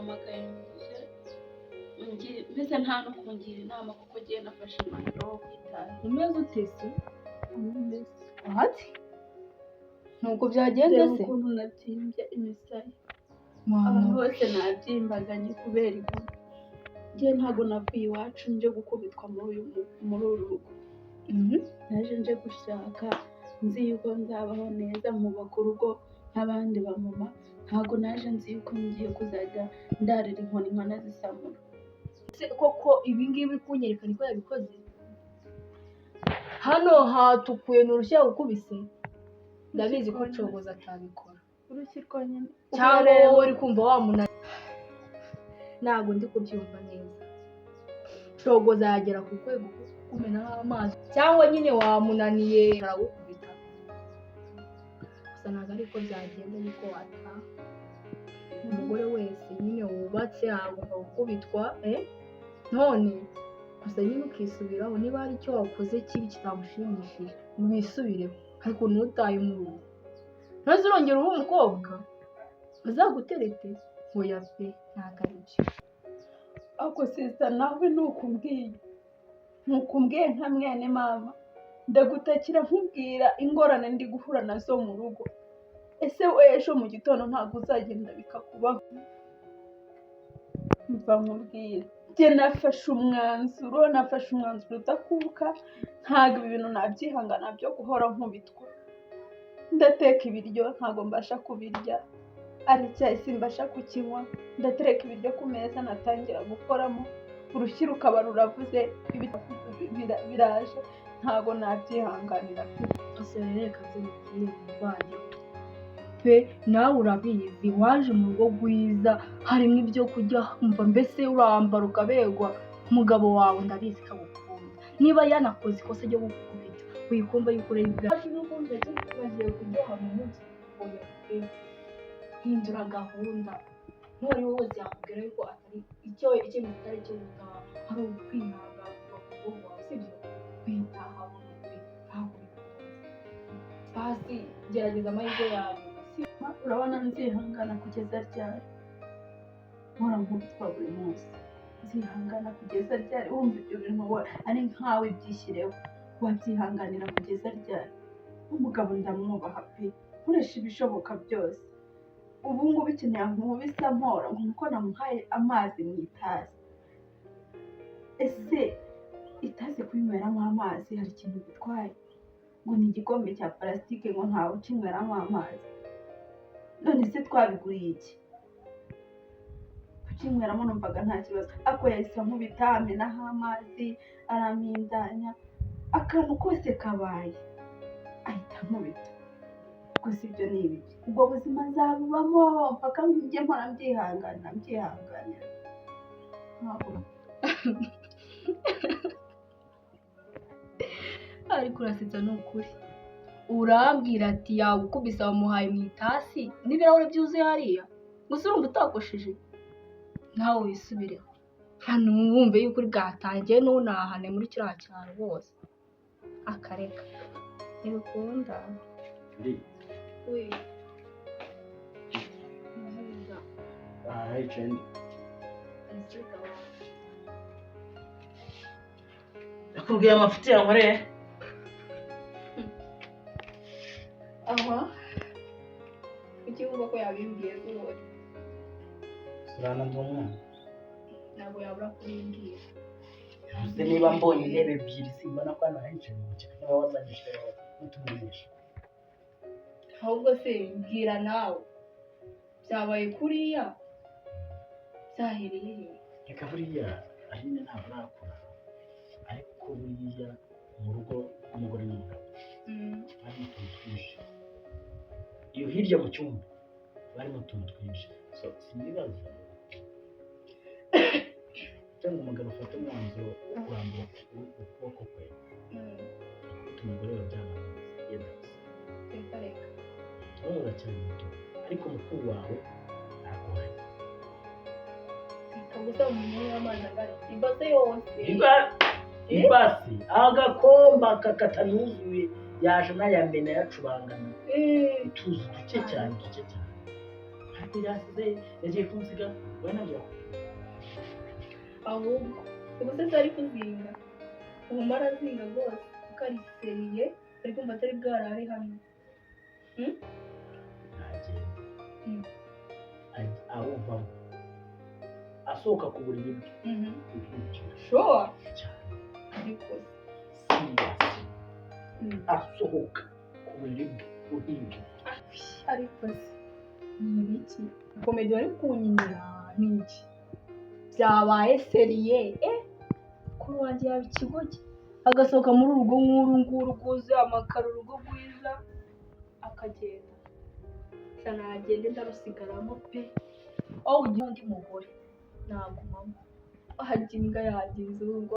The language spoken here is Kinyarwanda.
naguhamagaye mbese nta no kungira inama kuko ngiye nafashe umwanzuro wo kwitaho. Umeze ute se? Ati nuko byagenze se? Ukuntu nabyimbye imisaya abantu bose nabyimbaganye kubera inkoni. Njye ntabwo navuye iwacu nje gukubitwa muri uru rugo. Naje nje gushaka nzi yuko nzabaho neza mwubaka urugo nk'abandi bamama. Ntabwo naje nzi yuko ngiye kuzajya ndarira inkoni nkanazisamura. Koko ibi ngibi kunyereka niko yabikoze? Hano hatukuye n'urushya gukubise. Ndabizi ko cogoza atabikora. Urushyi rwonyine cyangwa wowe uri kumva wamunani. Ntabwo ndi kubyumva neza. Cogoza yagera ku rwego kumenaho amazi cyangwa nyine wamunaniye aragukubita. Gusa ntabwo ariko byagenda niko wataha. Umugore wese nyine wubatse agomba gukubitwa none gusa nyine ukisubiraho niba hari icyo wakoze kibi kitamushimishije wisubireho ariko ntutaye mu rugo. Ntazi urongera uba umukobwa azaguterete hoya pe ntabwo ari byo. ako sisa nawe nukumbwiye nka mwene mama ndagutakira nkubwira ingorane ndi guhura nazo mu rugo. Ese ejo mu gitondo ntabwo uzagenda bikakubaho? Mva nkubwira njye nafashe umwanzuro udakuka. Ntabwo ibi bintu nabyihangana byo guhora nkubitwa. Ndateka ibiryo ntabwo mbasha kubirya, ari icyayi simbasha kukinywa. Ndatereka ibiryo ku meza natangira gukoramo urushyi rukaba ruravuze biraje. Ntabwo nabyihanganira ese reka zimubwiye muvandimwe pe nawe urabizi waje mu rugo rwiza harimo ibyo kurya umva mbese urambara ukabegwa. Umugabo wawe ndabizi ko agukunda. Niba yanakoze ikosa ryo gukubita wikumva yuko ureba ibyacu n'ubundi bagiye kuryoha mu munsi oya pe hindura gahunda. N'uwari we wese yakubwira yuko atari icyo bitari cyo gutaha hari ukwihangana ku rugo rwawe sibyo kwitaha ntabwo basi gerageza amahirwe yawe. Urabona nzihangana kugeza ryari? Mpora nkubitwa buri munsi. Nzihangana kugeza ryari? Wumva ibyo bintu ari nkawe byishyireho. Wabyihanganira kugeza ryari? Umugabo ndamwubaha pe nkoresha ibishoboka byose. Ubu ngubu ikintu yankubise mpora nkuko namuhaye amazi mu itasi. Ese itasi kuyinyweramo amazi hari ikintu bitwaye? Ngo ni igikombe cya parasitike ngo ntawe ukinyweramo amazi. None se twabiguriye iki? Kukinyweramo numvaga nta kibazo. Ako yahise ankubita amenaho amazi arampindanya akantu kose kabaye ahita ankubita. Gusa ibyo ni ibiki? Ubwo buzima nzabubamo mpaka njye mpora mbyihanganira. Ariko urasetsa ni ukuri. Urambwira ati yagukubise wamuhaye mu itasi n'ibirahure byuzuye hariya gusa urumva utakosheje? Nawe wisubireho hano wumve yuko uri bwatangiye ntunahane muri kiriya cyaro bose akareka ntibikunda. We nakubwiye amafuti yankoreye. aha kuki wumva ko yabimbwiye rwose? Surana ndi umwana ntabwo yabura kubimbwira. uzi niba mbonye intebe ebyiri simbona ko hano henshi mu kigo niba wazanyishe n'utumunisha. ahubwo se mbwira nawe byabaye kuriya byahereye he? Reka buriya ahanini ntabwo arakura ariko buriya mu rugo rw'umugore n'umugabo harimo utuntu twinshi. Iyo hirya mu cyumba barimo utuntu twinshi sinibaza cyangwa umugabo ufata umwanzuro wo kurambura ukuboko kwe ufite umugore wabyanga yedase reka wowe uracyari muto ariko mukuru wawe aragoye. gusa umuntu w'amazi agari ibase yose ibasi agakomba katanuzuye yaje n'ayambere yacubangana utuzi duke cyane ati yasize yagiye kunsiga we najya ahubwo ubuse ari kuzinga ubu arazinga rwose kuko ari seriye ari kumva atari bwarare hano ntagenda arumvamo asohoka ku buriri bwe showa cyane ariko siriyasi asohoka ku buriri bwe uhinga ariko se ni ibiki komedi bari kunyinira ni iki byabaye seriye kuri wanjye yaba ikigogi agasohoka muri urugo nk'uru nguru rwuzuye amakaro urugo rwiza akagenda gusa nagende ndarusigaramo pe aho ugiye undi mugore nagumamo hajya imbwa yagize urugo